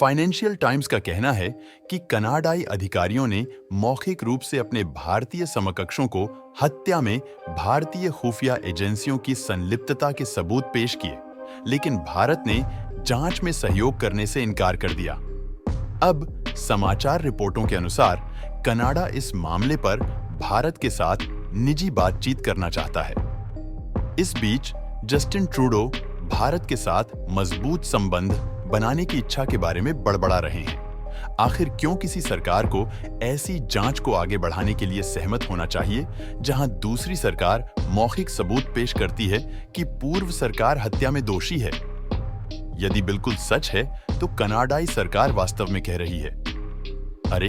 Financial times का कहना है कि कनाडाई अधिकारियों ने मौखिक रूप से अपने भारतीय समकक्षों को हत्या में भारतीय खुफिया एजेंसियों की संलिप्तता के सबूत पेश किए, लेकिन भारत ने जांच में सहयोग करने से इनकार कर दिया। अब समाचार रिपोर्टों के अनुसार कनाडा इस मामले पर भारत के साथ निजी बातचीत करना चाहता है। इस बीच जस्टिन ट्रूडो भारत के साथ मजबूत संबंध बनाने की इच्छा के बारे में बड़बड़ा रहे हैं। आखिर क्यों किसी सरकार को ऐसी जांच को आगे बढ़ाने के लिए सहमत होना चाहिए जहां दूसरी सरकार मौखिक सबूत पेश करती है कि पूर्व सरकार हत्या में दोषी है? यदि बिल्कुल सच है तो कनाडाई सरकार वास्तव में कह रही है, अरे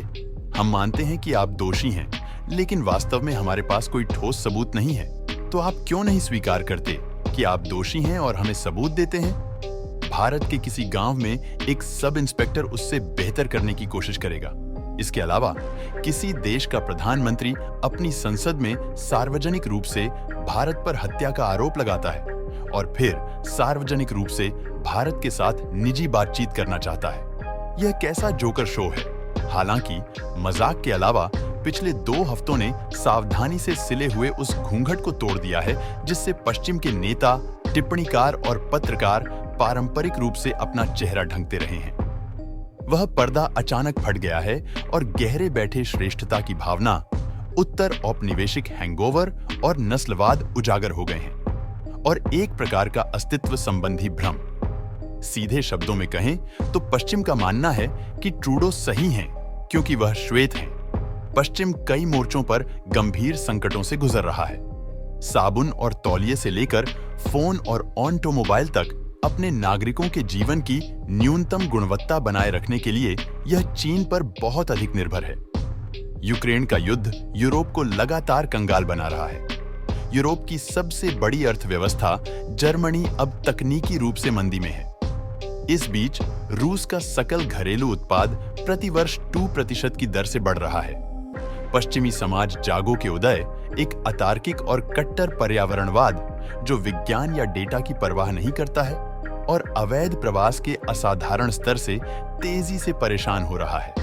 हम मानते हैं कि आप दोषी हैं, लेकिन वास्तव में हमारे पास कोई ठोस सबूत नहीं है, तो आप क्यों नहीं स्वीकार करते कि आप दोषी हैं और हमें सबूत देते हैं? भारत के किसी गांव में एक सब इंस्पेक्टर उससे बेहतर करने की कोशिश करेगा। इसके अलावा किसी देश का प्रधानमंत्री अपनी संसद में सार्वजनिक रूप से भारत पर हत्या का आरोप लगाता है और फिर सार्वजनिक रूप से भारत के साथ निजी बातचीत करना चाहता है। यह कैसा जोकर शो है? हालांकि मजाक के अलावा पिछले 2 हफ्तों ने सावधानी से सिले हुए उस घूंघट को तोड़ दिया है जिससे पश्चिम के नेता, टिप्पणीकार और पत्रकार पारंपरिक रूप से अपना चेहरा ढंकते रहे हैं। वह पर्दा अचानक फट गया है और गहरे बैठे श्रेष्ठता की भावना, उत्तर औपनिवेशिक हैंगओवर और नस्लवाद उजागर हो गए हैं और एक प्रकार का अस्तित्व संबंधी भ्रम। सीधे शब्दों में कहें तो पश्चिम का मानना है कि ट्रूडो सही हैं क्योंकि वह श्वेत हैं। पश्चिम कई मोर्चों पर गंभीर संकटों से गुजर रहा है। साबुन और तौलिए से लेकर फोन और ऑटोमोबाइल तक अपने नागरिकों के जीवन की न्यूनतम गुणवत्ता बनाए रखने के लिए यह चीन पर बहुत अधिक निर्भर है। यूक्रेन का युद्ध यूरोप को लगातार कंगाल बना रहा है। यूरोप की सबसे बड़ी अर्थव्यवस्था जर्मनी अब तकनीकी रूप से मंदी में है। इस बीच रूस का सकल घरेलू उत्पाद प्रतिवर्ष 2% की दर से बढ़ रहा है। पश्चिमी समाज जागो के उदय, एक अतार्किक और कट्टर पर्यावरणवाद जो विज्ञान या डेटा की परवाह नहीं करता है और अवैध प्रवास के असाधारण स्तर से तेजी से परेशान हो रहा है।